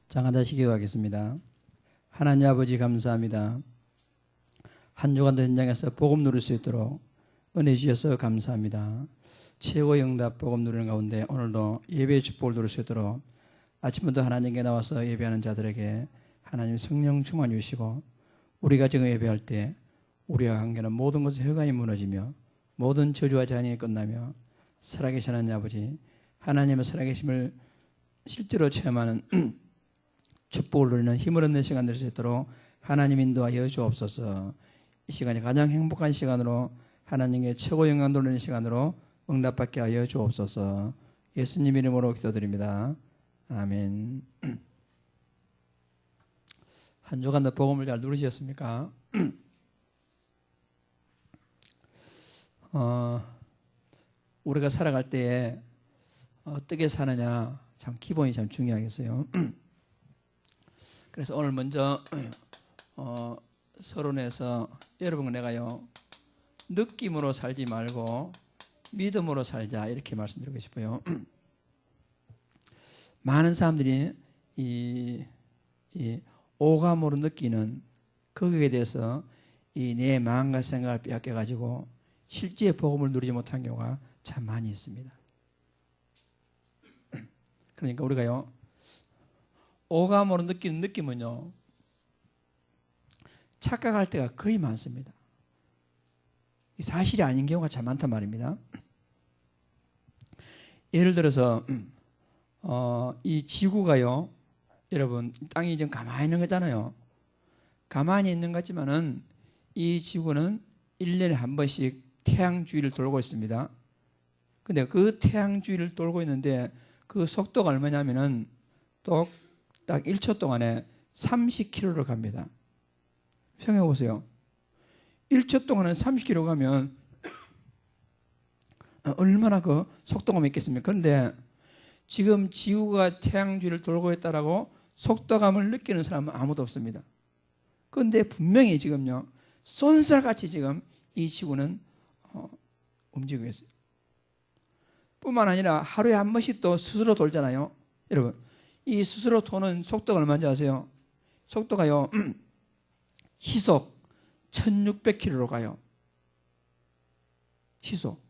장하다시 기도하겠습니다. 하나님 아버지 감사합니다. 한 주간도 현장에서 복음 누릴 수 있도록 은혜 주셔서 감사합니다. 최고의 응답 복음 누리는 가운데 오늘도 예배의 축복을 누릴 수 있도록 아침부터 하나님께 나와서 예배하는 자들에게 하나님 성령 충만 주시고 우리가 지금 예배할 때 우리와 관계는 모든 것의 허감이 무너지며 모든 저주와 재앙이 끝나며 살아계신 하나님 아버지, 하나님의 살아계심을 실제로 체험하는 축복을 누리는 힘을 얻는 시간 될 수 있도록 하나님 인도하여 주옵소서. 이 시간이 가장 행복한 시간으로 하나님의 최고 영광 돌리는 시간으로 응답받게 하여 주옵소서. 예수님 이름으로 기도드립니다. 아멘. 한 주간도 복음을 잘 누리셨습니까? 우리가 살아갈 때에 어떻게 사느냐 참 기본이 참 중요하겠어요. 그래서 오늘 먼저 서론에서 여러분 내가요 느낌으로 살지 말고 믿음으로 살자 이렇게 말씀드리고 싶어요. 많은 사람들이 이 오감으로 느끼는 거기에 대해서 내 마음과 생각을 빼앗겨 가지고 실제 복음을 누리지 못한 경우가 참 많이 있습니다. 그러니까 우리가요 오감으로 느끼는 느낌은요 착각할 때가 거의 많습니다. 사실이 아닌 경우가 참 많단 말입니다. 예를 들어서 이 지구가요 여러분 땅이 좀 가만히 있는 거잖아요. 가만히 있는 것 같지만은 이 지구는 1년에 한 번씩 태양 주위를 돌고 있습니다. 근데 그 태양 주위를 돌고 있는데 그 속도가 얼마냐면은 딱 1초 동안에 30km로 갑니다. 생각해 보세요. 1초 동안에 30km 가면 얼마나 그 속도가 있겠습니까? 그런데 지금 지구가 태양 주위를 돌고 있다라고 속도감을 느끼는 사람은 아무도 없습니다. 그런데 분명히 지금요 쏜살같이 지금 이 지구는 움직이고 있어요. 뿐만 아니라 하루에 한 번씩 또 스스로 돌잖아요. 여러분 이 스스로 도는 속도가 얼마인지 아세요? 속도가요 시속 1600km로 가요. 시속.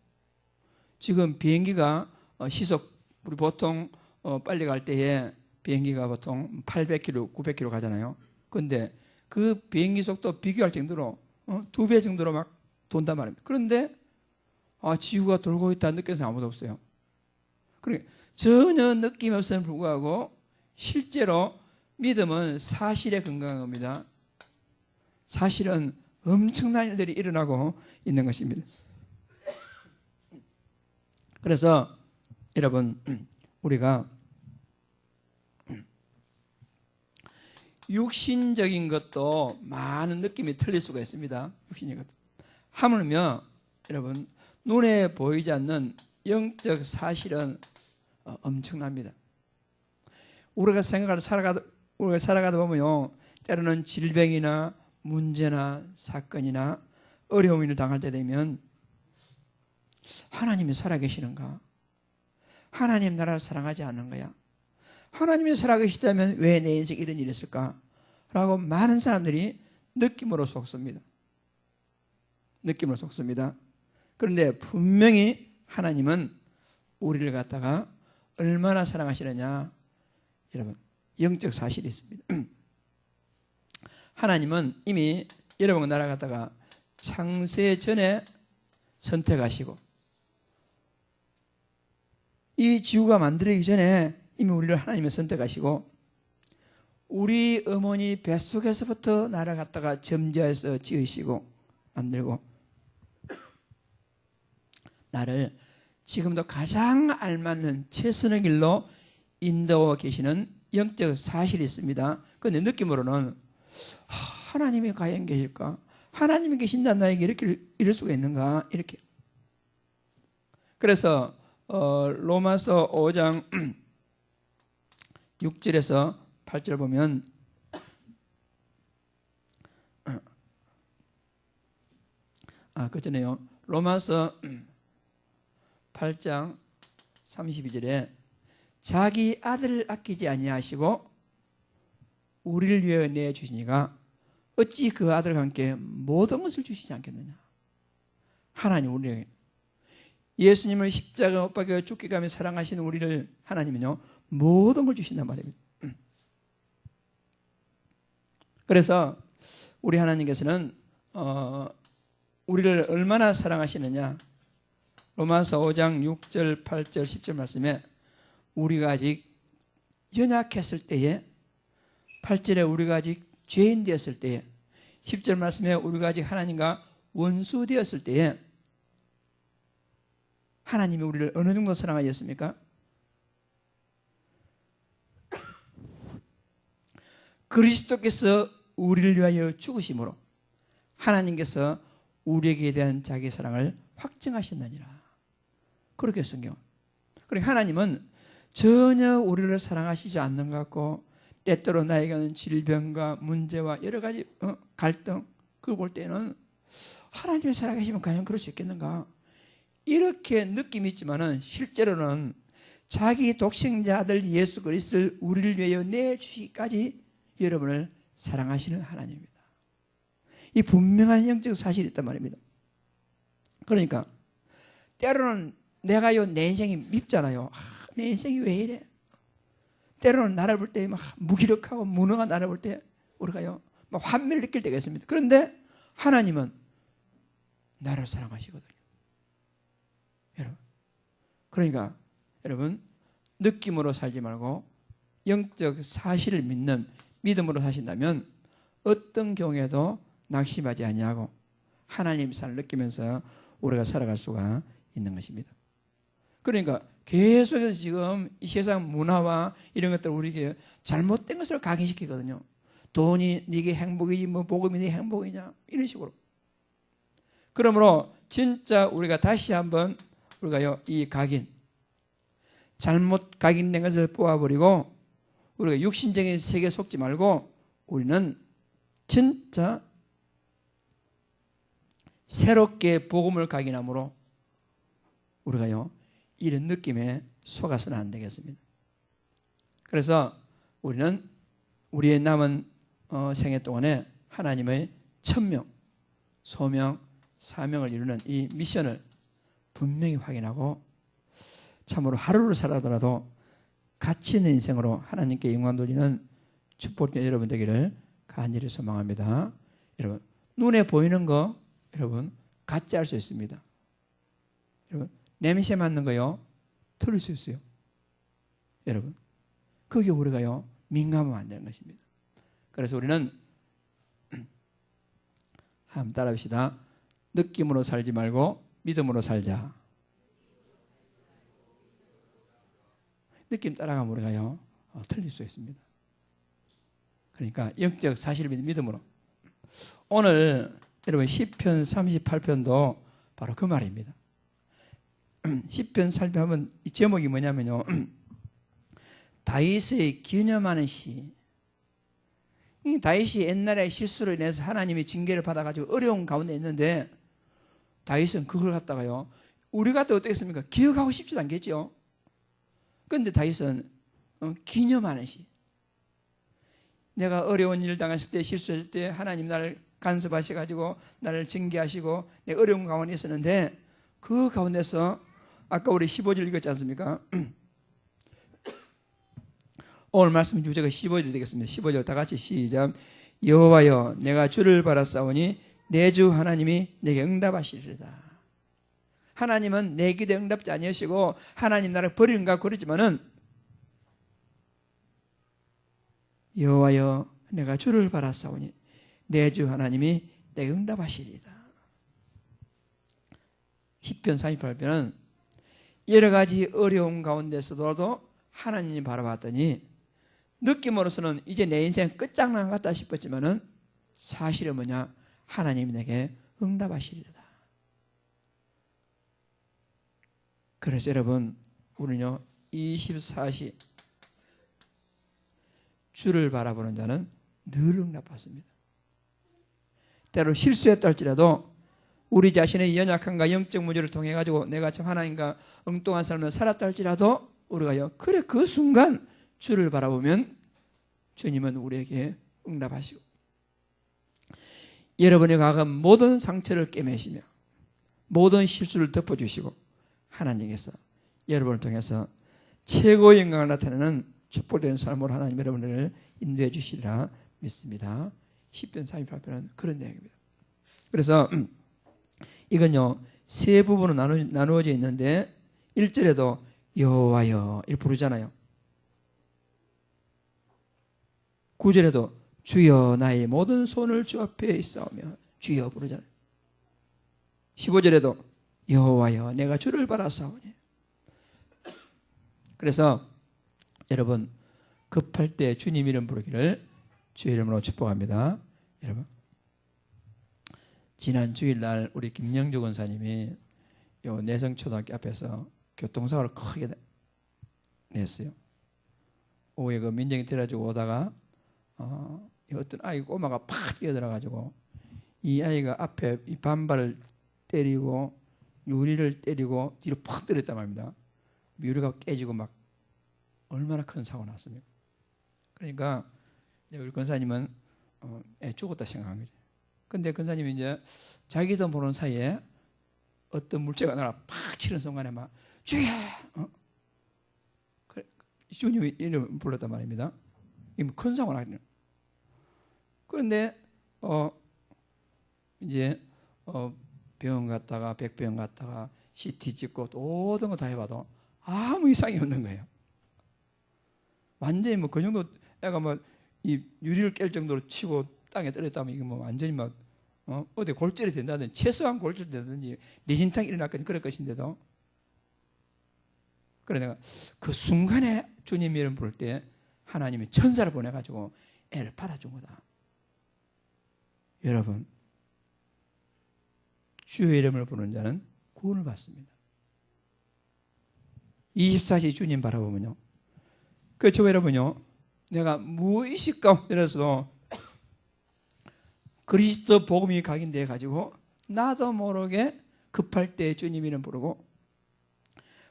지금 비행기가 시속 우리 보통 빨리 갈 때에 비행기가 보통 800km, 900km 가잖아요. 그런데 그 비행기 속도 비교할 정도로 2배 정도로 막 돈단 말입니다. 그런데 지구가 돌고 있다 느끼는 사람 아무도 없어요. 그러니까 전혀 느낌이 없음에도 불구하고 실제로 믿음은 사실에 근거한 겁니다. 사실은 엄청난 일들이 일어나고 있는 것입니다. 그래서 여러분 우리가 육신적인 것도 많은 느낌이 틀릴 수가 있습니다. 육신적인 것도. 하물며 여러분 눈에 보이지 않는 영적 사실은 엄청납니다. 우리가 살아가다 보면요 때로는 질병이나 문제나 사건이나 어려움을 당할 때 되면 하나님이 살아계시는가? 하나님 나라를 사랑하지 않는 거야? 하나님이 살아계시다면 왜 내 인생에 이런 일이 있을까? 라고 많은 사람들이 느낌으로 속습니다. 느낌으로 속습니다. 그런데 분명히 하나님은 우리를 갖다가 얼마나 사랑하시느냐 여러분 영적 사실이 있습니다. 하나님은 이미 여러분 나라 갖다가 창세 전에 선택하시고 이 지구가 만들어지기 전에 이미 우리를 하나님이 선택하시고 우리 어머니 뱃속에서부터 나를 갖다가 점지해서 지으시고 만들고 나를 지금도 가장 알맞는 최선의 길로 인도하고 계시는 영적 사실이 있습니다. 그런데 느낌으로는 하나님이 과연 계실까? 하나님이 계신다 나에게 이렇게 이럴 수가 있는가? 이렇게. 그래서 로마서 5장 6절에서 8절 보면 그 전에요. 로마서 8장 32절에 자기 아들을 아끼지 아니하시고 우리를 위하여 내주시니가 어찌 그 아들과 함께 모든 것을 주시지 않겠느냐. 하나님 우리에게 예수님을 십자가 못 박혀 죽기까지 사랑하시는 우리를 하나님은요 모든 걸 주신단 말입니다. 그래서 우리 하나님께서는 우리를 얼마나 사랑하시느냐. 로마서 5장 6절 8절 10절 말씀에 우리가 아직 연약했을 때에, 8절에 우리가 아직 죄인 되었을 때에, 10절 말씀에 우리가 아직 하나님과 원수 되었을 때에 하나님이 우리를 어느 정도 사랑하셨습니까? 그리스도께서 우리를 위하여 죽으심으로 하나님께서 우리에게 대한 자기 사랑을 확증하셨느니라. 그렇게 성경. 그러니까 하나님은 전혀 우리를 사랑하시지 않는 것 같고, 때때로 나에게는 질병과 문제와 여러 가지 갈등, 그걸 볼 때는 하나님을 사랑하시면 과연 그럴 수 있겠는가, 이렇게 느낌이 있지만은 실제로는 자기 독생자 아들 예수 그리스도를 우리를 위하여 내주시기까지 여러분을 사랑하시는 하나님입니다. 이 분명한 영적 사실이 있단 말입니다. 그러니까 때로는 내가요 내 인생이 밉잖아요. 내 인생이 왜 이래? 때로는 나를 볼 때 막 무기력하고 무능한 나를 볼 때 우리가요 막 환멸을 느낄 때가 있습니다. 그런데 하나님은 나를 사랑하시거든요. 여러분, 그러니까 여러분 느낌으로 살지 말고 영적 사실을 믿는 믿음으로 사신다면 어떤 경우에도 낙심하지 아니하고 하나님의 사랑을 느끼면서 우리가 살아갈 수가 있는 것입니다. 그러니까 계속해서 지금 이 세상 문화와 이런 것들 우리에게 잘못된 것을 각인시키거든요. 돈이 네게 행복이지 뭐 복음이 네 행복이냐 이런 식으로. 그러므로 진짜 우리가 다시 한번 우리가요 이 각인, 잘못 각인된 것을 뽑아버리고 우리가 육신적인 세계에 속지 말고 우리는 진짜 새롭게 복음을 각인함으로 우리가요 이런 느낌에 속아서는 안 되겠습니다. 그래서 우리는 우리의 남은 생애 동안에 하나님의 천명, 소명, 사명을 이루는 이 미션을 분명히 확인하고 참으로 하루를 살아더라도 가치 있는 인생으로 하나님께 영광 돌리는 축복의 여러분 되기를 간절히 소망합니다. 여러분 눈에 보이는 거 여러분 가짜할 수 있습니다. 여러분 냄새 맡는 거요 틀릴 수 있어요. 여러분 그게 우리가요 민감하면 안 되는 것입니다. 그래서 우리는 한번 따라합시다. 느낌으로 살지 말고 믿음으로 살자. 느낌 따라가면 우리가요 틀릴 수 있습니다. 그러니까 영적 사실을 믿음으로. 오늘 여러분 시편 38편도 바로 그 말입니다. 시편 살펴보면 이 제목이 뭐냐면요 다윗의 기념하는 시. 이 다윗이 옛날에 실수로 인해서 하나님이 징계를 받아가지고 어려운 가운데 있는데 다윗은 그걸 갖다가요 우리 같아 어떻겠습니까? 기억하고 싶지도 않겠죠. 그런데 다윗은 기념하는 시. 내가 어려운 일 당했을 때 실수했을 때 하나님 나를 간섭하셔가지고 나를 징계하시고 내 어려운 가운데 있었는데 그 가운데서 아까 우리 15절 읽었지 않습니까? 오늘 말씀 주제가 15절 되겠습니다. 15절 다 같이 시작. 여호와여 내가 주를 바라싸우니 내 주 하나님이 내게 응답하시리다. 하나님은 내 기도에 응답지 아니하시고 하나님 나를 버리는가 그러지만은 여호와여 내가 주를 바라싸우니 내 주 하나님이 내게 응답하시리다. 시편 38편은 여러 가지 어려움 가운데서도 하나님이 바라봤더니 느낌으로서는 이제 내 인생 끝장난 것 같다 싶었지만은 사실은 뭐냐? 하나님이 내게 응답하시리다. 그래서 여러분 우리는요 24시 주를 바라보는 자는 늘 응답받습니다. 때로 실수했다 할지라도 우리 자신의 연약함과 영적 문제를 통해 가지고 내가 참 하나님과 엉뚱한 삶을 살았다 할지라도 우리가요 그래 그 순간 주를 바라보면 주님은 우리에게 응답하시고 여러분의 과거 모든 상처를 꿰매시며 모든 실수를 덮어주시고 하나님께서 여러분을 통해서 최고의 영광을 나타내는 축복된 삶으로 하나님 여러분을 인도해 주시리라 믿습니다. 시편 38편은 그런 내용입니다. 그래서 이건요 세 부분으로 나누어져 있는데 1절에도 여호와여 이렇게 부르잖아요. 9절에도 주여 나의 모든 손을 주 앞에 있사오며 주여 부르잖아요. 15절에도 여호와여 내가 주를 바라사오니. 그래서 여러분 급할 때 주님 이름 부르기를 주의 이름으로 축복합니다. 여러분 지난 주일날 우리 김영주 권사님이 요 내성초등학교 앞에서 교통사고를 크게 냈어요. 오후에 그 민정이 데려주고 오다가 어떤 아이 꼬마가 팍 뛰어들어가지고 이 아이가 앞에 이 반발을 때리고 유리를 때리고 뒤로 팍 때렸단 말입니다. 유리가 깨지고 막 얼마나 큰 사고 났습니까? 그러니까 우리 권사님은 죽었다 생각한 거죠. 근데 권사님이 이제 자기도 모르는 사이에 어떤 물체가 나라 팍 치는 순간에 막 주여! 주님이 이름 불렀단 말입니다. 이게 큰 사고 나거든요. 그런데 이제 병원 갔다가 백병원 갔다가 CT 찍고 모든 거 다 해봐도 아무 이상이 없는 거예요. 완전히 뭐 그 정도 애가 뭐 이 유리를 깰 정도로 치고 땅에 떨어졌다면 이게 뭐 완전히 막 어디 골절이 된다든지 최소한 골절이 된다든지 뇌진탕이 일어났거든요. 그럴 것인데도 그래 내가 그 순간에 주님 이름 부를 때 하나님이 천사를 보내가지고 애를 받아준 거다. 여러분 주의 이름을 부르는 자는 구원을 받습니다. 24시 주님 바라보면요. 저 여러분요. 내가 무의식 가운데서도 그리스도 복음이 각인되어 가지고 나도 모르게 급할 때 주님 이름 부르고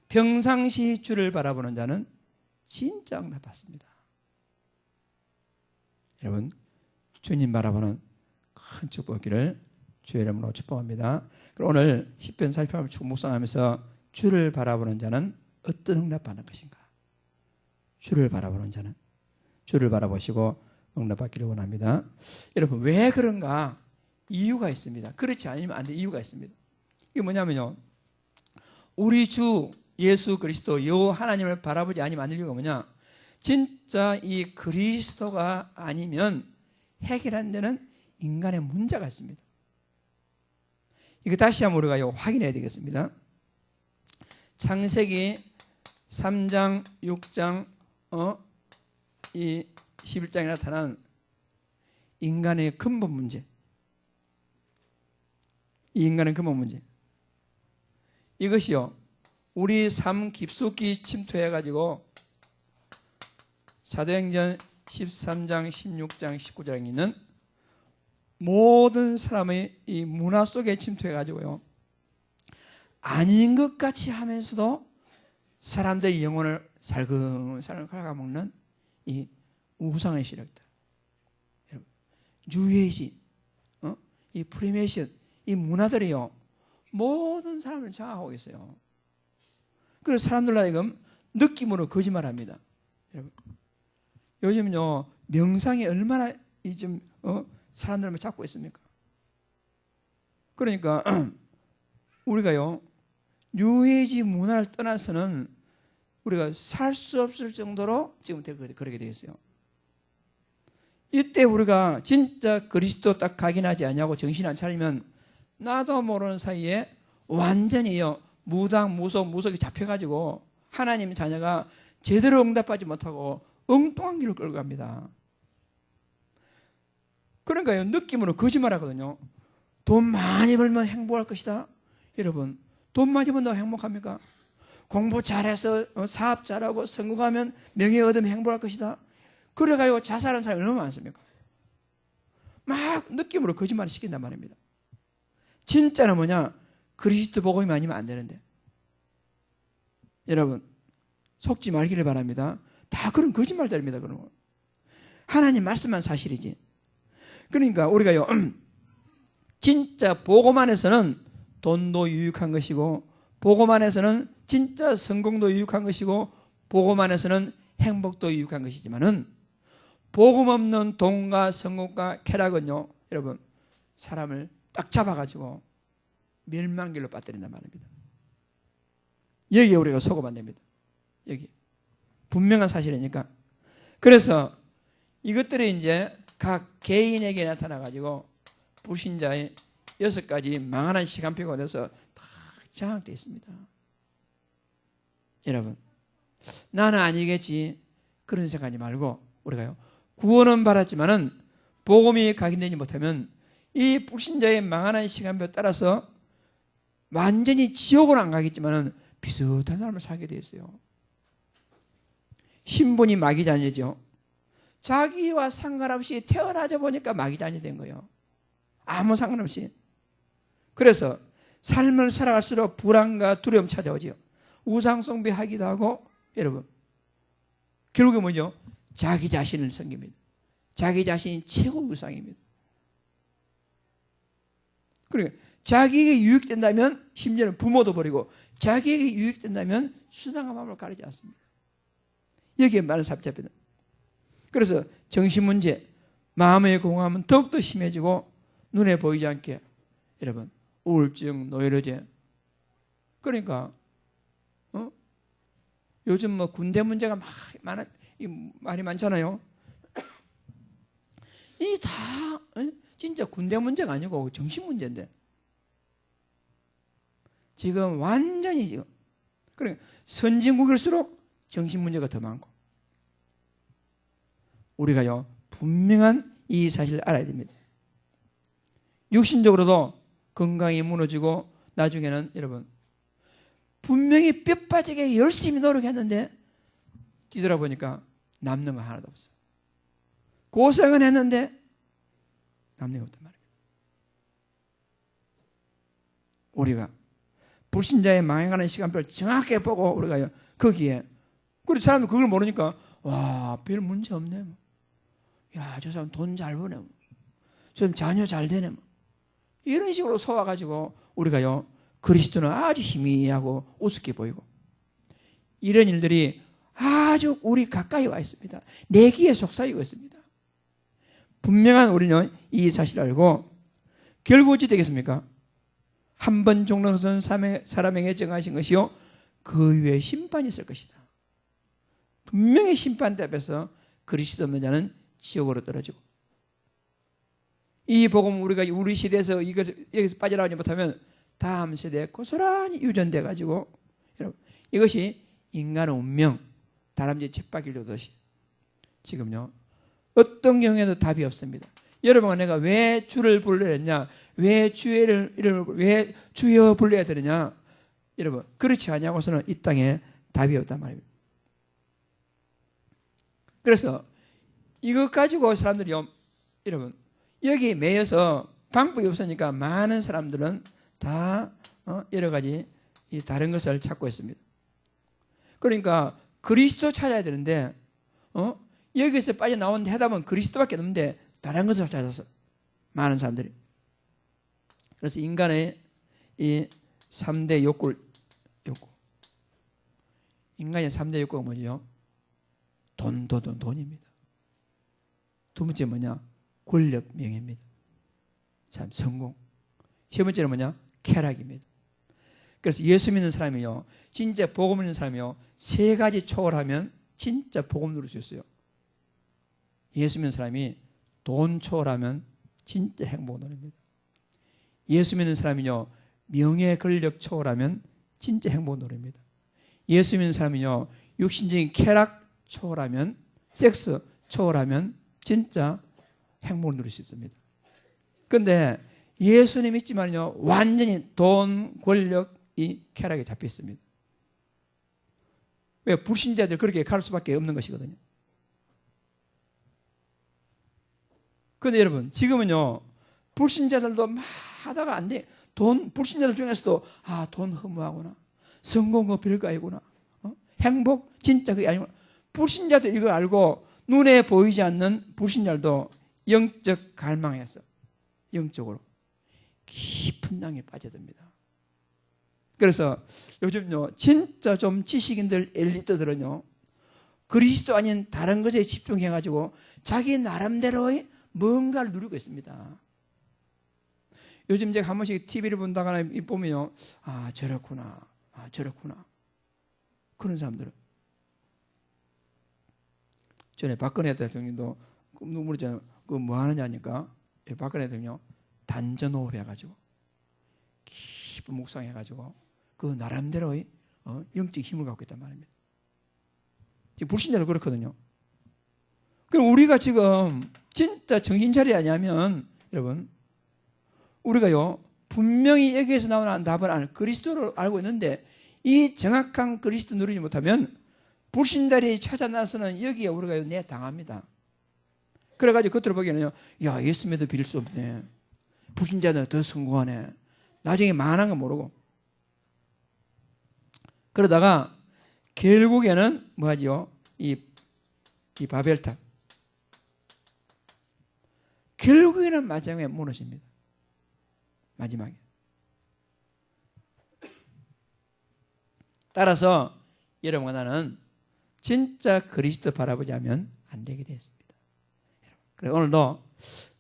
평상시 주를 바라보는 자는 진짜 응답 받습니다. 여러분 주님 바라보는 큰 축복기를 주의 이름으로 축복합니다. 그럼 오늘 시편 48편 묵상하면서 주를 바라보는 자는 어떤 응답받는 것인가? 주를 바라보는 자는 주를 바라보시고 응답받기를 원합니다. 여러분 왜 그런가? 이유가 있습니다. 그렇지 않으면 안 될 이유가 있습니다. 이게 뭐냐면요. 우리 주 예수 그리스도 여호와 하나님을 바라보지 않으면 안 될 이유가 뭐냐? 진짜 이 그리스도가 아니면 해결 안 되는 인간의 문제가 있습니다. 이거 다시 한번 우리가 확인해야 되겠습니다. 창세기 3장, 6장, 이 11장에 나타난 인간의 근본 문제. 이 인간의 근본 문제. 이것이요. 우리 삶 깊숙이 침투해가지고 사도행전 13장, 16장, 19장에 있는 모든 사람의 이 문화 속에 침투해가지고요. 아닌 것 같이 하면서도 사람들의 영혼을 살금살금 갉아먹는 이 우상의 시력들. 여러분, 뉴에이지, 이 프리메이션, 이 문화들이요. 모든 사람을 장악하고 있어요. 그래서 사람들 하여금 느낌으로 거짓말합니다. 여러분, 요즘요 명상이 얼마나 사람들을 잡고 있습니까? 그러니까 우리가요 뉴에이지 문화를 떠나서는 우리가 살 수 없을 정도로 지금 그렇게 되어 있어요. 이때 우리가 진짜 그리스도 딱 각인하지 않냐고 정신 안 차리면 나도 모르는 사이에 완전히요 무속에 잡혀가지고 하나님 자녀가 제대로 응답하지 못하고 엉뚱한 길을 끌고 갑니다. 그러니까요 느낌으로 거짓말하거든요. 돈 많이 벌면 행복할 것이다. 여러분 돈 많이 번다고 행복합니까? 공부 잘해서 사업 잘하고 성공하면 명예 얻으면 행복할 것이다. 그래가지고 자살하는 사람이 얼마나 많습니까? 막 느낌으로 거짓말을 시킨단 말입니다. 진짜는 뭐냐? 그리스도 복음이 아니면 안 되는데. 여러분 속지 말기를 바랍니다. 다 그런 거짓말들입니다. 그런 거. 하나님 말씀만 사실이지. 그러니까 우리가요, 진짜 복음 안에서는 돈도 유익한 것이고, 복음 안에서는 진짜 성공도 유익한 것이고, 복음 안에서는 행복도 유익한 것이지만은, 복음 없는 돈과 성공과 쾌락은요, 여러분, 사람을 딱 잡아가지고 멸망길로 빠뜨린단 말입니다. 여기에 우리가 속으면 안 됩니다. 여기. 분명한 사실이니까. 그래서 이것들이 이제 각 개인에게 나타나가지고 불신자의 6가지 망하는 시간표가 돼서 다 장악되어 있습니다. 여러분, 나는 아니겠지. 그런 생각하지 말고, 우리가요, 구원은 받았지만은 복음이 각인되지 못하면 이 불신자의 망하는 시간표에 따라서 완전히 지옥은 안 가겠지만은 비슷한 삶을 살게 되어 있어요. 신분이 마귀 자녀죠. 자기와 상관없이 태어나자 보니까 마귀 자녀 된 거예요. 아무 상관없이. 그래서 삶을 살아갈수록 불안과 두려움 찾아오죠. 우상숭배하기도 하고, 여러분, 결국에 뭐죠? 자기 자신을 섬깁니다. 자기 자신이 최고 우상입니다. 그러니까 자기에게 유익된다면 심지어는 부모도 버리고, 자기에게 유익된다면 수상한 마음을 가리지 않습니다. 여기에 많은 삽 잡힙니다. 그래서 정신문제, 마음의 공허함은 더욱더 심해지고 눈에 보이지 않게, 여러분, 우울증, 노이로제. 그러니까 요즘 뭐 군대 문제가 말이 많잖아요. 이 다 진짜 군대 문제가 아니고 정신 문제인데 지금 완전히 지금, 그러니까 선진국일수록 정신 문제가 더 많고, 우리가요 분명한 이 사실을 알아야 됩니다. 육신적으로도 건강이 무너지고, 나중에는 여러분 분명히 뼈 빠지게 열심히 노력했는데 뒤돌아보니까 남는 거 하나도 없어. 고생은 했는데 남는 게 없단 말이에요. 우리가 불신자의 망해가는 시간표를 정확하게 보고 우리가 거기에, 그리고 사람들 그걸 모르니까 와, 별 문제 없네. 야, 저 사람 돈 잘 버네. 저 사람 자녀 잘 되네. 이런 식으로 속아가지고 우리가요, 그리스도는 아주 희미하고 우습게 보이고, 이런 일들이 아주 우리 가까이 와 있습니다. 내 귀에 속삭이고 있습니다. 분명한 우리는 이 사실을 알고 결국 어찌 되겠습니까? 한 번 죽는 것은 사람에게 정하신 것이요, 그 위에 심판이 있을 것이다. 분명히 심판 앞에서 그리스도 없는 자는 지옥으로 떨어지고, 이 복음 우리가 우리 시대에서 여기서 빠져나오지 못하면 다음 세대에 고스란히 유전돼 가지고, 여러분, 이것이 인간의 운명, 다람쥐 쳇바퀴 돌듯이 지금요 어떤 경우에도 답이 없습니다. 여러분, 내가 왜 주를 불러야 했냐, 왜 왜 주여 불러야 되느냐, 여러분, 그렇지 않냐고서는 이 땅에 답이 없단 말입니다. 그래서 이것 가지고 사람들이, 여러분, 여기 매여서 방법이 없으니까 많은 사람들은 다 여러 가지 다른 것을 찾고 있습니다. 그러니까 그리스도 찾아야 되는데 여기서 빠져나온 해답은 그리스도밖에 없는데 다른 것을 찾아서 많은 사람들이. 그래서 인간의 이 3대 욕구. 인간의 3대 욕구가 뭐죠? 돈입니다. 두 번째 뭐냐? 권력, 명예입니다. 참, 성공. 세 번째는 뭐냐? 쾌락입니다. 그래서 예수 믿는 사람이요, 진짜 복음 있는 사람이요, 3가지 초월하면 진짜 복음 누릴 수 있어요. 예수 믿는 사람이 돈 초월하면 진짜 행복을 누립니다. 예수 믿는 사람이요, 명예, 권력 초월하면 진짜 행복을 누립니다. 예수 믿는 사람이요, 육신적인 쾌락 초월하면, 섹스 초월하면 진짜 행복을 누릴 수 있습니다. 그런데 예수님 믿지만요, 완전히 돈, 권력, 이 쾌락에 잡혀 있습니다. 왜? 불신자들 그렇게 갈 수밖에 없는 것이거든요. 그런데 여러분, 지금은요, 불신자들도 막 하다가 안 돼. 불신자들 중에서도 돈 허무하구나, 성공 그 별거 아니구나, 행복 진짜 그게 아니구나. 불신자들 이거 알고 눈에 보이지 않는 불신자들도 영적 갈망에서 영적으로 깊은 땅에 빠져듭니다. 그래서 요즘요 진짜 좀 지식인들 엘리트들은요 그리스도 아닌 다른 것에 집중해가지고 자기 나름대로의 뭔가를 누리고 있습니다. 요즘 제가 한 번씩 TV를 본다거나 보면요, 아 저렇구나, 아 저렇구나 그런 사람들은 전에 박근혜 대통령도 누구잖아요. 그 뭐 하느냐니까 박근혜 대통령 단전호흡 해가지고 깊은 묵상해가지고 그 나름대로의 영적 힘을 갖고 있단 말입니다. 불신자도 그렇거든요. 그럼 우리가 지금 진짜 정신 차려야 하냐면 여러분 우리가요 분명히 여기에서 나오는 답은 그리스도를 알고 있는데 이 정확한 그리스도 누리지 못하면 불신자들이 찾아 나서는 여기에 우리가 내당합니다. 그래가지고 겉으로 보기에는요, 야 예수 믿어 빌 수 없네. 불신자는 더 성공하네. 나중에 망한 거 모르고. 그러다가 결국에는 뭐하지요? 이 바벨탑. 결국에는 마지막에 무너집니다. 마지막에. 따라서 여러분과 나는 진짜 그리스도 바라보자면 안 되게 되었습니다. 그래서 오늘도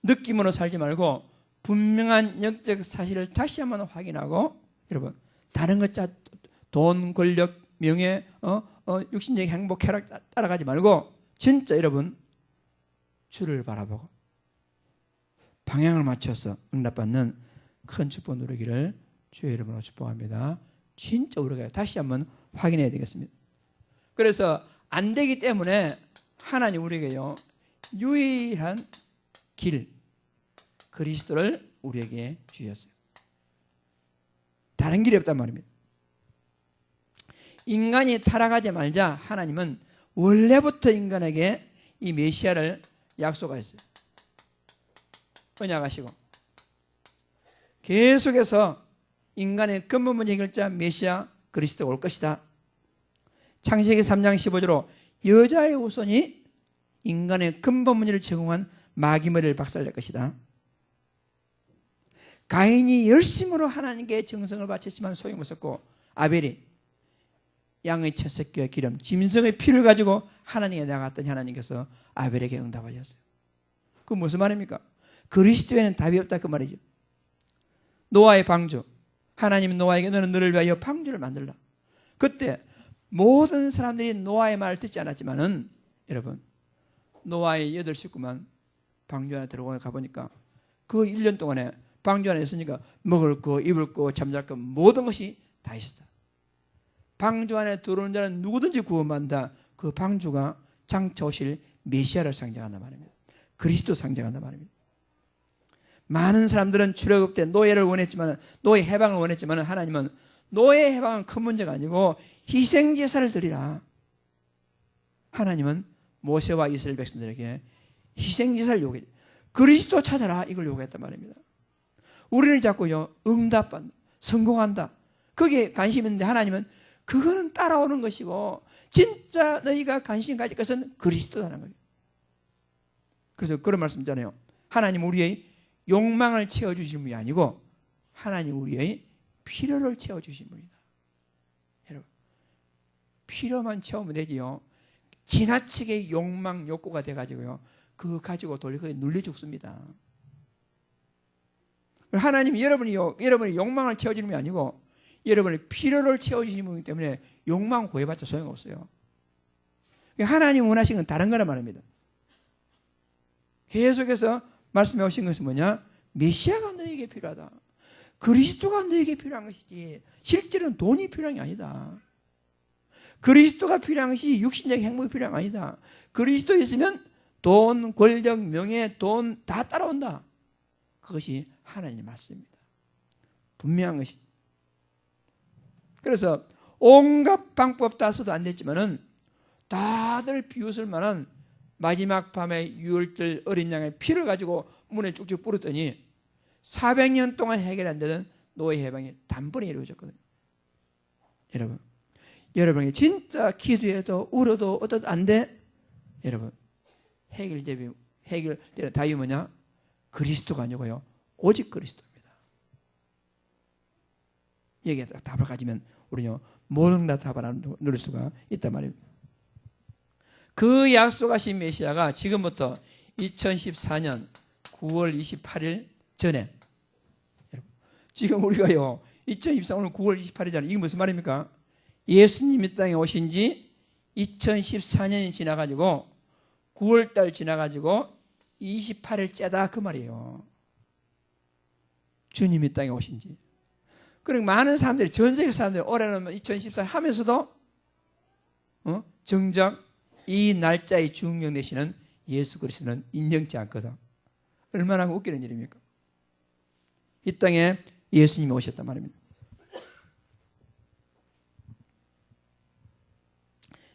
느낌으로 살지 말고 분명한 영적 사실을 다시 한번 확인하고 여러분 다른 것 돈, 권력, 명예, 육신적인 행복, 쾌락 따라가지 말고 진짜 여러분 주를 바라보고 방향을 맞춰서 응답받는 큰 축복 누리기를 주의 이름으로 축복합니다. 진짜 우리가 다시 한번 확인해야 되겠습니다. 그래서 안 되기 때문에 하나님 우리에게요 유일한 길 그리스도를 우리에게 주셨어요. 다른 길이 없단 말입니다. 인간이 타락하지 말자 하나님은 원래부터 인간에게 이 메시아를 약속하셨어요. 언약하시고 계속해서 인간의 근본 문제 해결자 메시아 그리스도가 올 것이다. 창세기 3장 15절로 여자의 후손이 인간의 근본 문제를 제공한 마귀머리를 박살낼 것이다. 가인이 열심으로 하나님께 정성을 바쳤지만 소용없었고 아벨이 양의 첫 새끼와 기름 짐승의 피를 가지고 하나님께 나갔더니 하나님께서 아벨에게 응답하셨어요. 그 무슨 말입니까? 그리스도에는 답이 없다 그 말이죠. 노아의 방주 하나님 노아에게 너는 너를 위하여 방주를 만들라. 그때 모든 사람들이 노아의 말을 듣지 않았지만은 여러분 노아의 8 식구만 방주 안에 들어가 가보니까 그 1년 동안에 방주 안에 있으니까 먹을 거, 입을 거, 잠잘 거 모든 것이 다 있었다. 방주 안에 들어오는 자는 누구든지 구원받는다. 그 방주가 장차 오실 메시아를 상징한단 말입니다. 그리스도 상징한단 말입니다. 많은 사람들은 출애굽 때 노예를 원했지만 노예 해방을 원했지만 하나님은 노예 해방은 큰 문제가 아니고 희생제사를 드리라. 하나님은 모세와 이스라엘 백성들에게 희생제사를 요구해. 그리스도 찾아라 이걸 요구했단 말입니다. 우리는 자꾸요 응답받는다. 성공한다. 거기에 관심 있는데 하나님은 그거는 따라오는 것이고 진짜 너희가 관심 가질 것은 그리스도라는 거예요. 그래서 그런 말씀 있잖아요. 하나님 우리의 욕망을 채워주신 분이 아니고 하나님 우리의 필요를 채워주신 분이다. 여러분 필요만 채우면 되지요. 지나치게 욕망, 욕구가 돼가지고요. 그거 가지고 돌리고 눌려 죽습니다. 하나님이 여러분의 욕망을 채워주는 분이 아니고 여러분의 필요를 채워주시는 분이기 때문에 욕망 구해봤자 소용없어요. 하나님 원하시는 건 다른 거란 말입니다. 계속해서 말씀해 오신 것은 뭐냐? 메시아가 너에게 필요하다. 그리스도가 너에게 필요한 것이지 실제로는 돈이 필요한 게 아니다. 그리스도가 필요한 것이 육신적 행복이 필요한 게 아니다. 그리스도 있으면 돈, 권력, 명예, 돈 다 따라온다. 그것이 하나님의 말씀입니다. 분명한 것이. 그래서 온갖 방법 다 써도 안 됐지만은 다들 비웃을 만한 마지막 밤에 6월절 어린 양의 피를 가지고 문에 쭉쭉 뿌렸더니 400년 동안 해결 안 되던 노예 해방이 단번에 이루어졌거든요. 여러분이 진짜 기도해도 울어도 어떻게 안 돼? 여러분 해결되는 답이 뭐냐? 그리스도가 아니고요, 오직 그리스도입니다. 여기에 답을 가지면 우리는 모든 다 답을 누릴 수가 있단 말입니다. 그 약속하신 메시아가 지금부터 2014년 9월 28일 전에, 지금 우리가요 2024년 9월 28일 전에, 이게 무슨 말입니까? 예수님이 땅에 오신 지 2014년이 지나가지고 9월달 지나가지고 28일째다 그 말이에요. 주님이 땅에 오신 지. 그리고 많은 사람들이, 전 세계 사람들이 올해는 2014년 하면서도 정작 이 날짜의 중명 되시는 예수 그리스도는 인정치 않거든. 얼마나 웃기는 일입니까? 이 땅에 예수님이 오셨단 말입니다.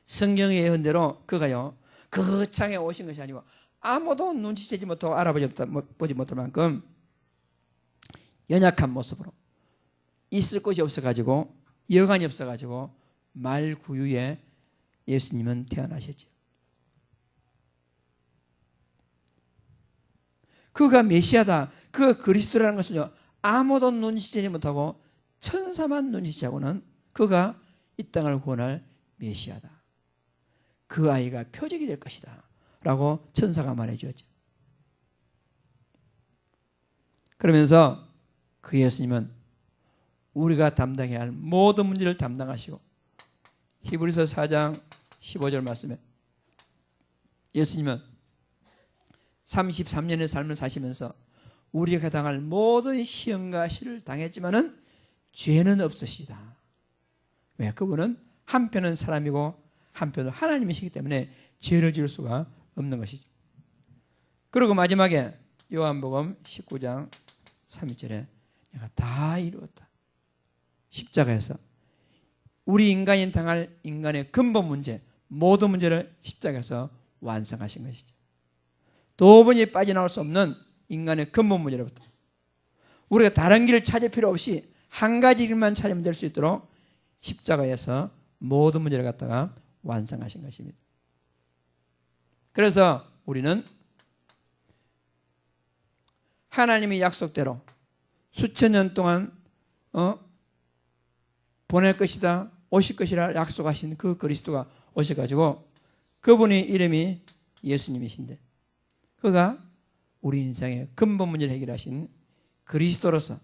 성경의 예언대로 그가요 거창에 오신 것이 아니고 아무도 눈치채지 못하고 알아보지 못할 만큼 연약한 모습으로 있을 곳이 없어가지고, 여간이 없어가지고 말구유에 예수님은 태어나셨죠. 그가 메시아다, 그가 그리스도라는 것은요 아무도 눈치채지 못하고 천사만 눈치채고는 그가 이 땅을 구원할 메시아다, 그 아이가 표적이 될 것이다 라고 천사가 말해주었죠. 그러면서 그 예수님은 우리가 담당해야 할 모든 문제를 담당하시고, 히브리서 4장 15절 말씀에 예수님은 33년의 삶을 사시면서 우리가 당할 모든 시험과 시를 당했지만은 죄는 없으시다. 왜? 그분은 한편은 사람이고 한편은 하나님이시기 때문에 죄를 지을 수가 없는 것이죠. 그리고 마지막에 요한복음 19장 32절에 내가 다 이루었다. 십자가에서 우리 인간이 당할 인간의 근본 문제, 모든 문제를 십자가에서 완성하신 것이죠. 도무지 빠져나올 수 없는 인간의 근본 문제로부터 우리가 다른 길을 찾을 필요 없이 한 가지 길만 찾으면 될 수 있도록 십자가에서 모든 문제를 갖다가 완성하신 것입니다. 그래서 우리는 하나님의 약속대로 수천 년 동안 보낼 것이다, 오실 것이라 약속하신 그 그리스도가 오셔가지고, 그분의 이름이 예수님이신데 그가 우리 인생의 근본 문제를 해결하신 그리스도로서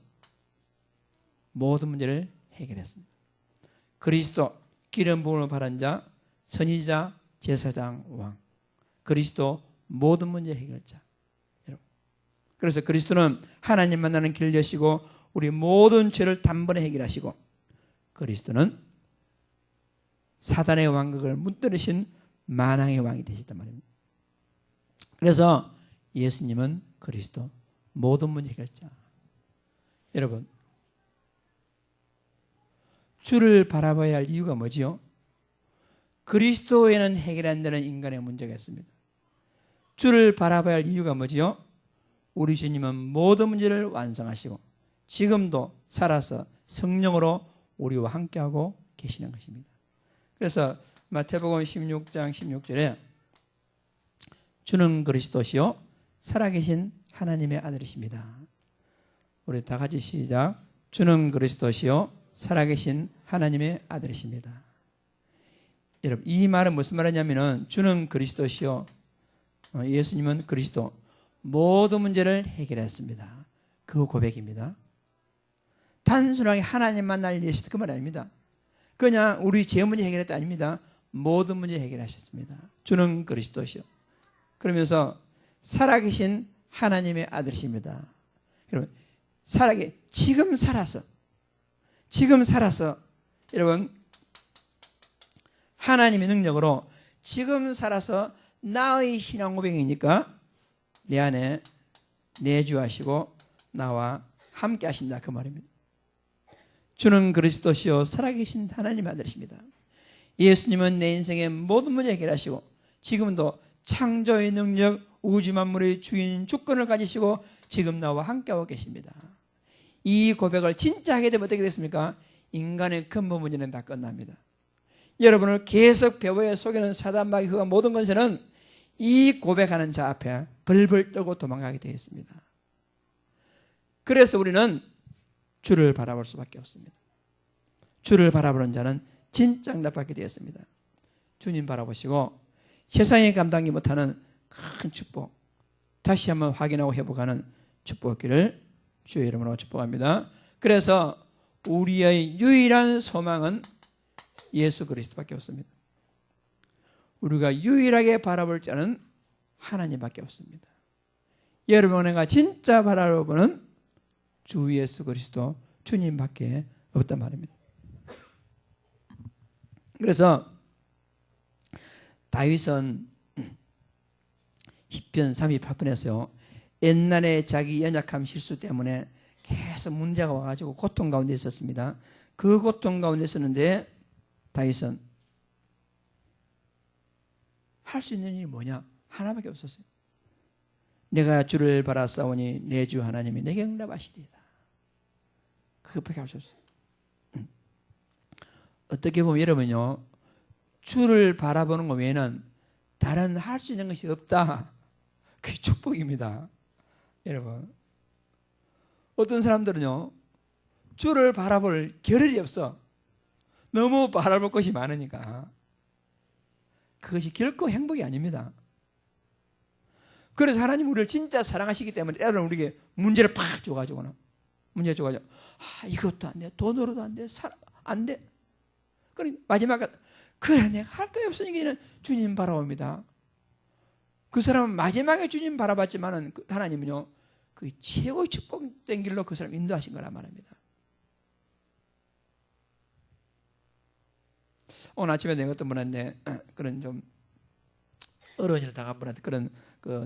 모든 문제를 해결했습니다. 그리스도, 기름 부음을 받은 자, 선지자, 제사장, 왕, 그리스도 모든 문제 해결자. 그래서 그리스도는 하나님 만나는 길을 여시고 우리 모든 죄를 단번에 해결하시고, 그리스도는 사단의 왕국을 무너뜨리신 만왕의 왕이 되셨단 말입니다. 그래서 예수님은 그리스도 모든 문제 해결자. 여러분, 주를 바라봐야 할 이유가 뭐지요? 그리스도에는 해결 안 되는 인간의 문제가 있습니다. 주를 바라봐야 할 이유가 뭐지요? 우리 주님은 모든 문제를 완성하시고 지금도 살아서 성령으로 우리와 함께하고 계시는 것입니다. 그래서 마태복음 16장 16절에 주는 그리스도시요 살아계신 하나님의 아들이십니다. 우리 다 같이 시작. 주는 그리스도시요 살아계신 하나님의 아들이십니다. 여러분, 이 말은 무슨 말이냐면은 주는 그리스도시요, 예수님은 그리스도, 모든 문제를 해결했습니다. 그 고백입니다. 단순하게 하나님만 날 위해서 그 말 아닙니다. 그냥 우리 죄 문제 해결했다 아닙니다. 모든 문제 해결하셨습니다. 주는 그리스도시요. 그러면서 살아계신 하나님의 아들이십니다. 여러분, 지금 살아서 여러분, 하나님의 능력으로 지금 살아서 나의 신앙 고백이니까 내 안에 내주하시고 나와 함께 하신다 그 말입니다. 주는 그리스도시요 살아계신 하나님의 아들이십니다. 예수님은 내 인생의 모든 문제 해결하시고 지금도 창조의 능력, 우주 만물의 주인 주권을 가지시고 지금 나와 함께하고 계십니다. 이 고백을 진짜 하게 되면 어떻게 됐습니까? 인간의 근본 문제는 다 끝납니다. 여러분을 계속 배후에 속이는 사단 마귀 그 모든 권세는 이 고백하는 자 앞에 벌벌 떨고 도망가게 되었습니다. 그래서 우리는 주를 바라볼 수밖에 없습니다. 주를 바라보는 자는 진짜 응답받게 되었습니다. 주님 바라보시고 세상이 감당하지 못하는 큰 축복, 다시 한번 확인하고 회복하는 축복기를 주의 이름으로 축복합니다. 그래서 우리의 유일한 소망은 예수 그리스도밖에 없습니다. 우리가 유일하게 바라볼 자는 하나님밖에 없습니다. 여러분과 진짜 바라보는 주 예수 그리스도 주님밖에 없단 말입니다. 그래서 다윗은 시편 38편에서 옛날에 자기 연약함 실수 때문에 계속 문제가 와가지고 고통 가운데 있었습니다. 그 고통 가운데 있었는데 다윗은 할 수 있는 일이 뭐냐? 하나밖에 없었어요. 내가 주를 바라싸우니 내 주 하나님이 내게 응답하시리이다. 그것밖에 할 수 없어요. 어떻게 보면 여러분요, 주를 바라보는 것 외에는 다른 할 수 있는 것이 없다. 그게 축복입니다. 여러분, 어떤 사람들은요, 주를 바라볼 겨를이 없어. 너무 바라볼 것이 많으니까. 그것이 결코 행복이 아닙니다. 그래서 하나님 우리를 진짜 사랑하시기 때문에 때로는 우리에게 문제를 팍 줘가지고는, 문제 줘가지고, 이것도 안 돼, 돈으로도 안 돼, 안 돼. 그럼 마지막에, 그래, 내가 할 거 없으니까 주님 바라봅니다. 그 사람은 마지막에 주님 바라봤지만은 하나님은요, 그 최고의 축복된 길로 그 사람 인도하신 거란 말입니다. 오늘 아침에 내가 어떤 분한테 그런 좀 어려운 일을 당한 분한테 그런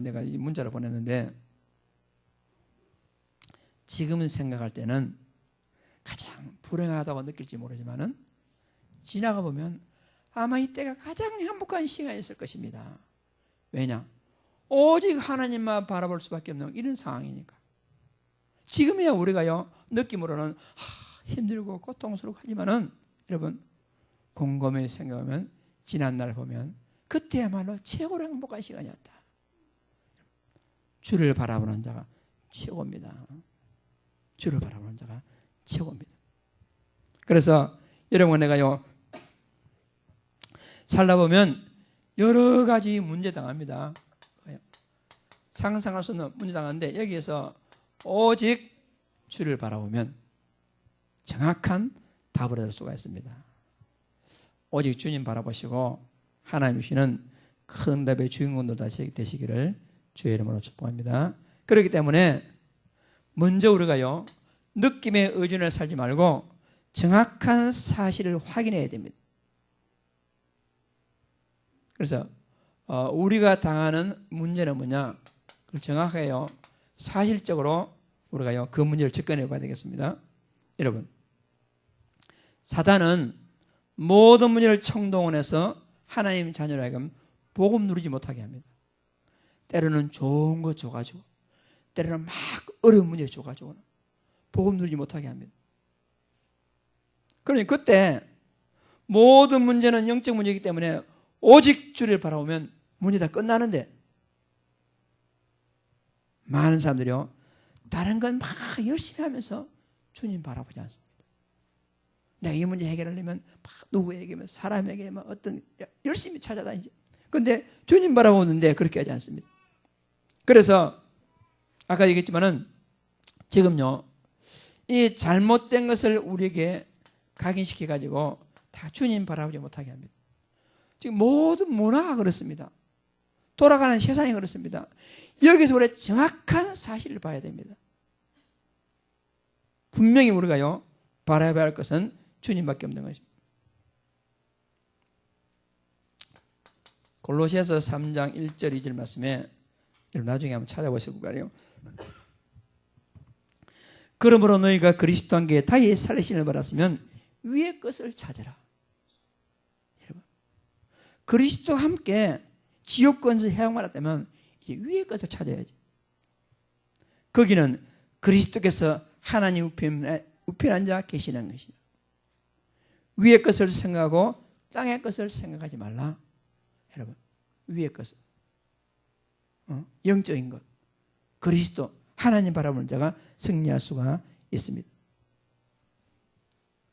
내가 이 문자를 보냈는데, 지금은 생각할 때는 가장 불행하다고 느낄지 모르지만은 지나가 보면 아마 이때가 가장 행복한 시간이었을 것입니다. 왜냐? 오직 하나님만 바라볼 수밖에 없는 이런 상황이니까. 지금이야 우리가요, 느낌으로는 힘들고 고통스럽고 하지만은 여러분, 곰곰이 생각하면 지난 날 보면 그때야말로 최고로 행복한 시간이었다. 주를 바라보는 자가 최고입니다. 주를 바라보는 자가 최고입니다. 그래서 여러분, 내가요, 살다 보면 여러 가지 문제 당합니다. 상상할 수 없는 문제 당하는데, 여기에서 오직 주를 바라보면 정확한 답을 얻을 수가 있습니다. 오직 주님 바라보시고 하나님 주시는 큰 응답의 주인공도 다시 되시기를 주의 이름으로 축복합니다. 그렇기 때문에 먼저 우리가요, 느낌의 의존을 살지 말고 정확한 사실을 확인해야 됩니다. 그래서 우리가 당하는 문제는 뭐냐? 그걸 정확하게요, 사실적으로 우리가요, 그 문제를 접근해 봐야 되겠습니다. 여러분, 사단은 모든 문제를 총동원해서 하나님 자녀로 하여금 복음 누리지 못하게 합니다. 때로는 좋은 거 줘가지고, 때로는 막 어려운 문제 줘가지고 복음 누리지 못하게 합니다. 그러니 그때 모든 문제는 영적 문제이기 때문에 오직 주를 바라보면 문제 다 끝나는데, 많은 사람들이요, 다른 건 막 열심히 하면서 주님 바라보지 않습니다. 내가 이 문제 해결하려면 막 누구에게면 사람에게만 어떤 열심히 찾아다니죠. 그런데 주님 바라보는데 그렇게 하지 않습니다. 그래서 아까 얘기했지만은 지금요, 이 잘못된 것을 우리에게 각인시켜 가지고 다 주님 바라보지 못하게 합니다. 지금 모든 문화가 그렇습니다. 돌아가는 세상이 그렇습니다. 여기서 우리가 정확한 사실을 봐야 됩니다. 분명히 우리가요, 바라봐야 할 것은 주님밖에 없는 것입니다. 골로새서 3장 1절 2절 말씀에, 여러분 나중에 한번 찾아보실 거예요. 그러므로 너희가 그리스도 함께 다시 살리심을 받았으면 위의 것을 찾아라. 여러분, 그리스도와 함께 지옥권에서 해방받았다면 이제 위의 것을 찾아야지. 거기는 그리스도께서 하나님 우편에 앉아 계시는 것이다. 위의 것을 생각하고 땅의 것을 생각하지 말라. 여러분, 위의 것을. 영적인 것, 그리스도, 하나님 바라보는 자가 승리할 수가 있습니다.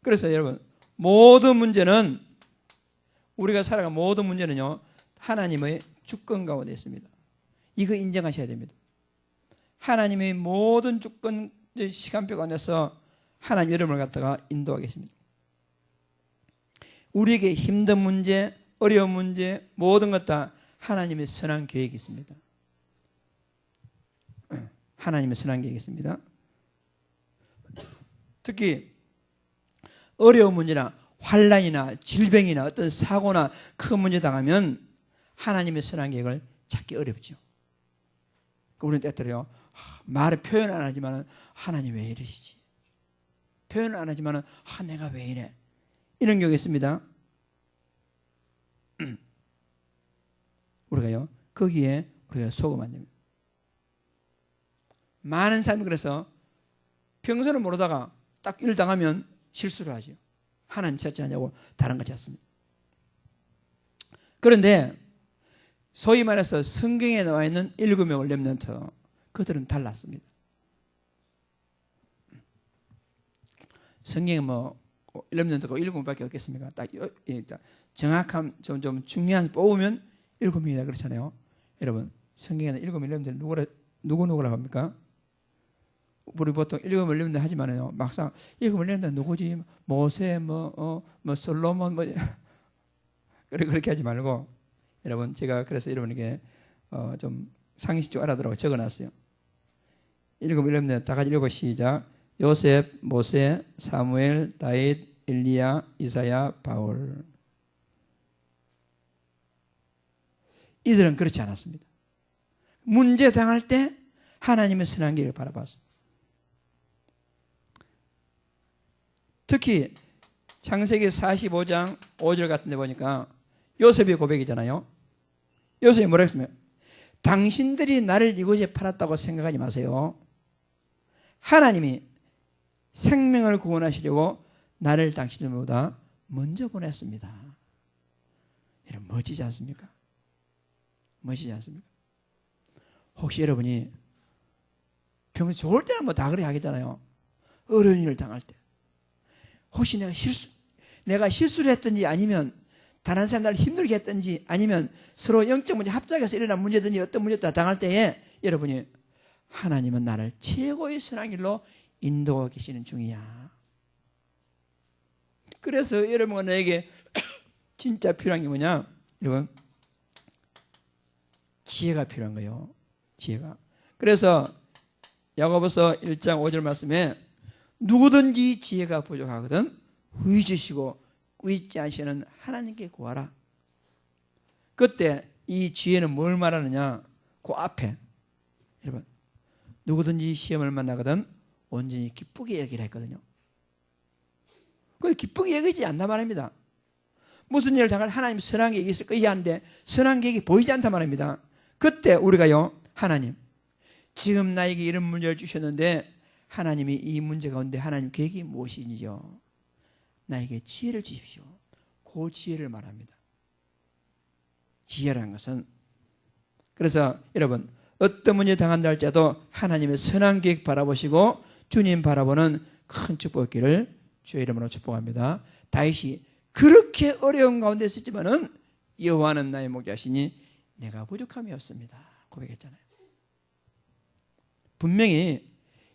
그래서 여러분, 모든 문제는, 우리가 살아간 모든 문제는요, 하나님의 주권 가운데 있습니다. 이거 인정하셔야 됩니다. 하나님의 모든 주권 시간표 가운데서 하나님 여러분을 갖다가 인도하고 계십니다. 우리에게 힘든 문제, 어려운 문제, 모든 것 다 하나님의 선한 계획이 있습니다. 하나님의 선한 계획이 있습니다. 특히 어려운 문제나 환난이나 질병이나 어떤 사고나 큰 문제 당하면 하나님의 선한 계획을 찾기 어렵죠. 우리는 때때로요, 말을 표현 안 하지만 하나님 왜 이러시지? 표현을 안 하지만 내가 왜 이래? 이런 경우가 있습니다. 우리가요, 거기에 우리가 속으면 안 됩니다. 많은 사람이 그래서 평소는 모르다가 딱 일 당하면 실수를 하죠. 하나님 찾지 않냐고 다른 거 찾습니다. 그런데 소위 말해서 성경에 나와 있는 7명의 렘넌트, 그들은 달랐습니다. 성경에 렘넌트가 7명밖에 없겠습니까? 딱 정확한 좀 중요한 뽑으면 7명이다 그렇잖아요. 여러분, 성경에는 7명의 렘넌트 누구라고 합니까? 우리 보통 7명의 렘넌트 하지만요, 막상 7명의 렘넌트 누구지? 모세, 솔로몬, 그렇게 하지 말고, 여러분, 제가 그래서 여러분에게 좀 상식적으로 알아두라고 적어놨어요. 7명의 렘넌트 다 같이 읽어 시작. 요셉, 모세, 사무엘, 다윗, 엘리야, 이사야, 바울. 이들은 그렇지 않았습니다. 문제 당할 때 하나님의 선한 길을 바라봤습니다. 특히 창세기 45장 5절 같은 데 보니까 요셉의 고백이잖아요. 요셉이 뭐라 했습니까? 당신들이 나를 이곳에 팔았다고 생각하지 마세요. 하나님이 생명을 구원하시려고 나를 당신들보다 먼저 보냈습니다. 여러분, 멋지지 않습니까? 멋지지 않습니까? 혹시 여러분이 평소 좋을 때는 다 그래 하겠잖아요. 어려운 일을 당할 때. 혹시 내가 실수를 했든지, 아니면 다른 사람 나를 힘들게 했든지, 아니면 서로 영적 문제, 합작해서 일어난 문제든지 어떤 문제다 당할 때에 여러분이 하나님은 나를 최고의 선한 길로 인도하고 계시는 중이야. 그래서 여러분은 나에게 진짜 필요한 게 뭐냐? 여러분, 지혜가 필요한 거예요. 지혜가. 그래서 야고보서 1장 5절 말씀에 누구든지 지혜가 부족하거든 후이주시고 꾸짖지 않으시는 하나님께 구하라. 그때 이 지혜는 뭘 말하느냐? 그 앞에 여러분, 누구든지 시험을 만나거든 온전히 기쁘게 여기라 했거든요. 그 기쁘게 여기지 않단 말입니다. 무슨 일을 당할 하나님 선한 계획이 있을 거야 하는데 선한 계획이 보이지 않단 말입니다. 그때 우리가요, 하나님, 지금 나에게 이런 문제를 주셨는데 하나님이 이 문제 가운데 하나님 계획이 무엇이지요? 나에게 지혜를 주십시오. 그 지혜를 말합니다. 지혜라는 것은, 그래서 여러분, 어떤 문제 당한다 할지라도 하나님의 선한 계획 바라보시고 주님 바라보는 큰 축복기를 주의 이름으로 축복합니다. 다윗이 그렇게 어려운 가운데 있었지만은 여호와는 나의 목자시니 내가 부족함이 없습니다. 고백했잖아요. 분명히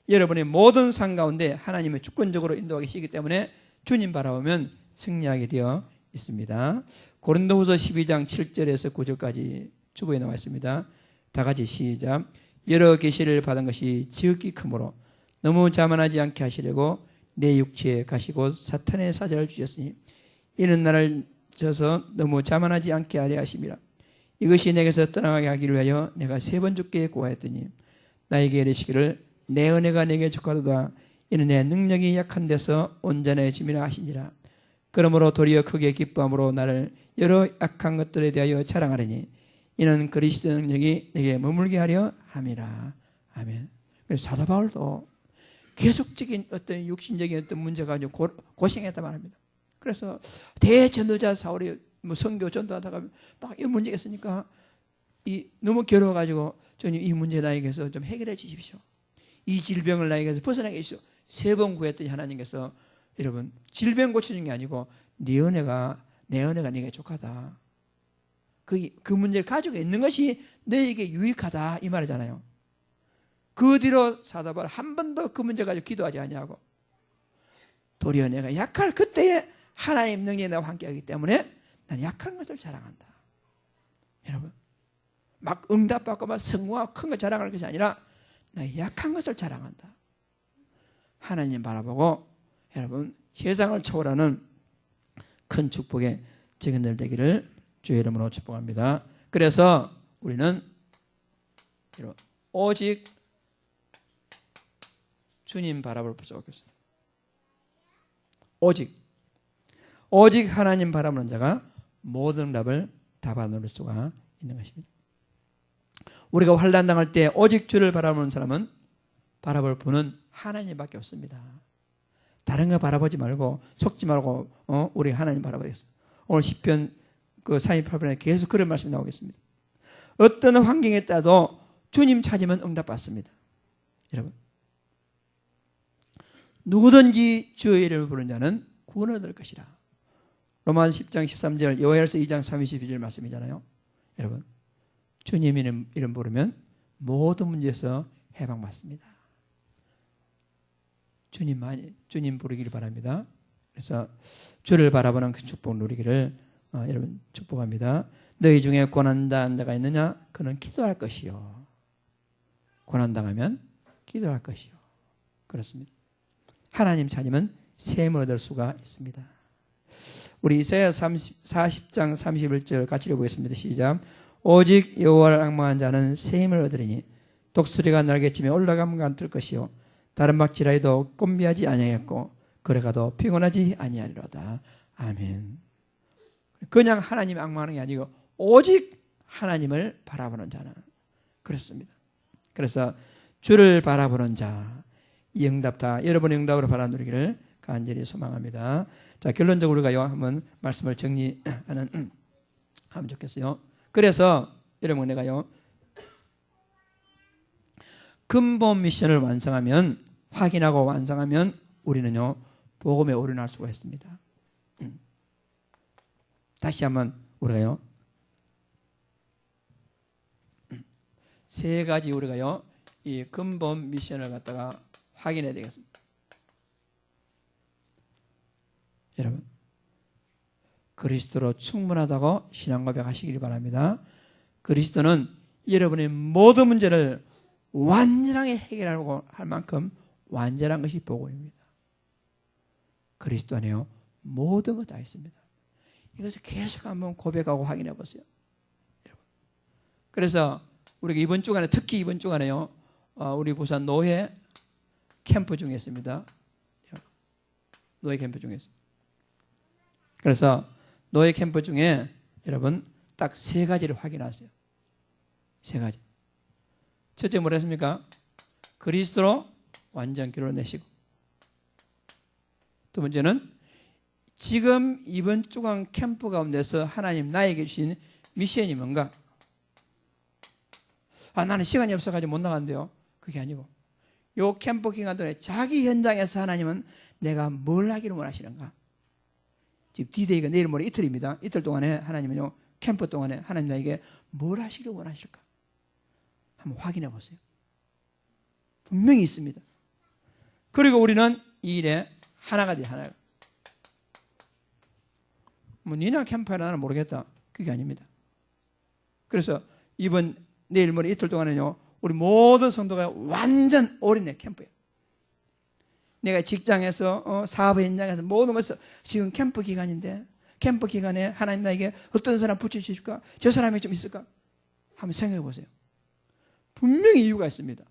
여러분의 모든 상 가운데 하나님의 주권적으로 인도하고 계시기 때문에 주님 바라보면 승리하게 되어 있습니다. 고린도후서 12장 7절에서 9절까지 주보에 나와 있습니다. 다 같이 시작. 여러 계시를 받은 것이 지극히 크므로 너무 자만하지 않게 하시려고 내 육체에 가시고 사탄의 사자를 주셨으니 이는 나를 져서 너무 자만하지 않게 하려 하심이라. 이것이 내게서 떠나가게 하기를 위하여 내가 3번 주께 구하였더니 나에게 이르시기를 내 은혜가 내게 족하도다. 이는 내 능력이 약한 데서 온전해짐이라 하시니라. 그러므로 도리어 크게 기뻐함으로 나를 여러 약한 것들에 대하여 자랑하리니 이는 그리스도 능력이 내게 머물게 하려 함이라. 아멘. 그래서 사도 바울도 계속적인 어떤 육신적인 어떤 문제가 가지고 고생했단 말입니다. 그래서 대전도자 사울이 선교 전도하다가 막 이 문제가 있으니까 너무 괴로워가지고 주님 이 문제 나에게서 좀 해결해 주십시오. 이 질병을 나에게서 벗어나게 해주십시오. 3번 구했더니 하나님께서 여러분 질병 고치는 게 아니고 내 은혜가 네게 족하다. 그 문제를 가지고 있는 것이 너에게 유익하다 이 말이잖아요. 그 뒤로 사도 바울 한 번도 그 문제 가지고 기도하지 아니하고 도리어 내가 약할 그때에 하나님 능력이 나와 함께하기 때문에 나는 약한 것을 자랑한다. 여러분 막 응답받고 막 성공하고 큰 걸 자랑할 것이 아니라 나 약한 것을 자랑한다. 하나님 바라보고 여러분 세상을 초월하는 큰 축복의 증인들 되기를 주의 이름으로 축복합니다. 그래서 우리는 오직 주님 바라볼 필요가 없어요. 오직 하나님 바라보는 자가 모든 응답을 다 받을 수가 있는 것입니다. 우리가 환난 당할 때 오직 주를 바라보는 사람은 바라볼 분은 하나님밖에 없습니다. 다른 거 바라보지 말고 속지 말고 우리 하나님 바라보겠습니다. 오늘 시편 그 48편에 계속 그런 말씀이 나오겠습니다. 어떤 환경에 따라도 주님 찾으면 응답받습니다. 여러분 누구든지 주의 이름을 부르는 자는 구원을 얻을 것이라. 로마서 10장 13절 요한일서 2장 32절 말씀이잖아요. 여러분 주님 이름 부르면 모든 문제에서 해방받습니다. 주님 부르기를 바랍니다. 그래서 주를 바라보는 그 축복을 누리기를 여러분 축복합니다. 너희 중에 고난당한 자가 있느냐? 그는 기도할 것이요. 고난당하면 기도할 것이요. 그렇습니다. 하나님 찾으면 셈을 얻을 수가 있습니다. 우리 이사야 40장 31절 같이 읽어보겠습니다. 시작. 오직 여호와를 앙망한 자는 셈을 얻으리니 독수리가 날개치며 올라가면 같을 것이요 다른 박지라도 꼼비하지 아니하겠고 그래가도 피곤하지 아니하리로다. 아멘. 그냥 하나님 앙망하는 게 아니고 오직 하나님을 바라보는 자는 그렇습니다. 그래서 주를 바라보는 자, 이 응답 다 여러분의 응답으로 바라 누리기를 간절히 소망합니다. 자, 결론적으로 우리가 한번 말씀을 정리하면 좋겠어요. 그래서 여러분 내가요 근본 미션을 완성하면 확인하고 완성하면 우리는요 복음에 올인할 수가 있습니다. 다시 한번 우리가요 세 가지 우리가요 이 근본 미션을 갖다가 확인해야 되겠습니다. 여러분 그리스도로 충분하다고 신앙 고백하시길 바랍니다. 그리스도는 여러분의 모든 문제를 완전하게 해결하려고 할 만큼 완전한 것이 복음입니다. 그리스도 안에요 모든 것 다 있습니다. 이것을 계속 한번 고백하고 확인해 보세요. 여러분. 그래서 우리가 이번 주간에 특히 이번 주간에요 우리 부산 노예 캠프 중에 있습니다. 노예 캠프 중에 있습니다. 그래서 노예 캠프 중에 여러분 딱 3가지를 확인하세요. 3가지. 첫째 뭐라 했습니까? 그리스도로 완전 길러내시고, 두 번째는 지금 이번 주간 캠프 가운데서 하나님 나에게 주신 미션이 뭔가? 나는 시간이 없어가지고 못 나간대요. 그게 아니고 요 캠프 기간 동안에 자기 현장에서 하나님은 내가 뭘 하기를 원하시는가? 지금 D-Day가 내일 모레 이틀입니다. 이틀 동안에 하나님은요 캠프 동안에 하나님 나에게 뭘 하시길 원하실까? 한번 확인해 보세요. 분명히 있습니다. 그리고 우리는 이 일에 하나가 돼. 하나가. 뭐 니나 캠프하나 나는 모르겠다. 그게 아닙니다. 그래서 이번 내일 모레 이틀 동안에는요 우리 모든 성도가 완전 올인해 캠프에. 내가 직장에서 사업 현장에서 모든 것을 지금 캠프 기간인데 캠프 기간에 하나님 나에게 어떤 사람 붙여주실까? 저 사람이 좀 있을까? 한번 생각해 보세요. 분명히 이유가 있습니다.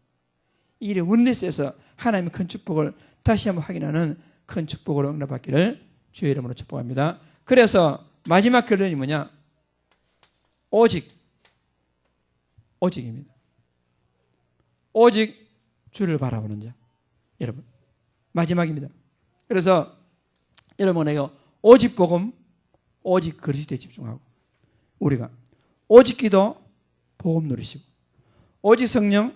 이 일에 원리스에서 하나님의 큰 축복을 다시 한번 확인하는 큰 축복으로 응답받기를 주의 이름으로 축복합니다. 그래서 마지막 결론이 뭐냐? 오직입니다. 오직 주를 바라보는 자. 여러분 마지막입니다. 그래서 여러분에게 오직 복음, 오직 그리스도에 집중하고 우리가 오직 기도, 복음 누리시고 오직 성령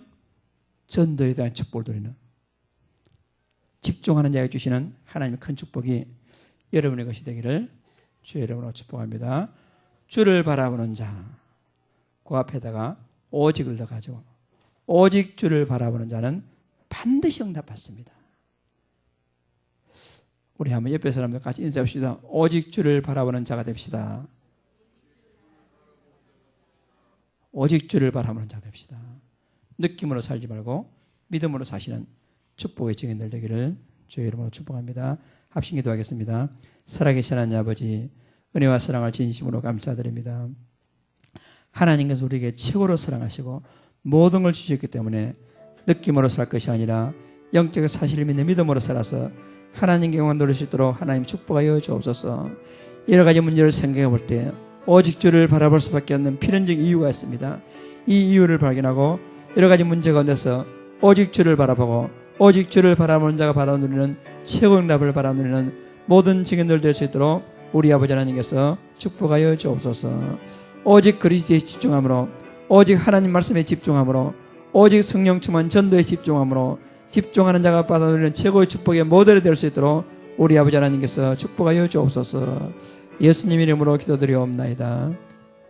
전도에 대한 축복을 누리는, 집중하는 자에게 주시는 하나님의 큰 축복이 여러분의 것이 되기를 주의 이름으로 축복합니다. 주를 바라보는 자, 그 앞에다가 오직을 더가지고, 오직 주를 바라보는 자는 반드시 응답받습니다. 우리 한번 옆에 사람들 같이 인사합시다. 오직 주를 바라보는 자가 됩시다. 오직 주를 바라보는 자가 됩시다. 느낌으로 살지 말고 믿음으로 사시는 축복의 증인들 되기를 주의 이름으로 축복합니다. 합심 기도하겠습니다. 살아계신 하나님 아버지, 은혜와 사랑을 진심으로 감사드립니다. 하나님께서 우리에게 최고로 사랑하시고 모든 걸 주셨기 때문에 느낌으로 살 것이 아니라 영적인 사실을 믿는 믿음으로 살아서 하나님께 영광 돌릴 수 있도록 하나님 축복하여 주옵소서. 여러 가지 문제를 생각해 볼 때 오직 주를 바라볼 수밖에 없는 필연적 이유가 있습니다. 이 이유를 발견하고 여러 가지 문제 가운데서 오직 주를 바라보고 오직 주를 바라보는 자가 바라누리는 최고 응답을 바라누리는 모든 증인들 될 수 있도록 우리 아버지 하나님께서 축복하여 주옵소서. 오직 그리스도에 집중함으로, 오직 하나님 말씀에 집중함으로, 오직 성령 충만 전도에 집중함으로 집중하는 자가 받아들이는 최고의 축복의 모델이 될 수 있도록 우리 아버지 하나님께서 축복하여 주옵소서. 예수님 이름으로 기도드리옵나이다.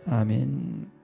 아멘.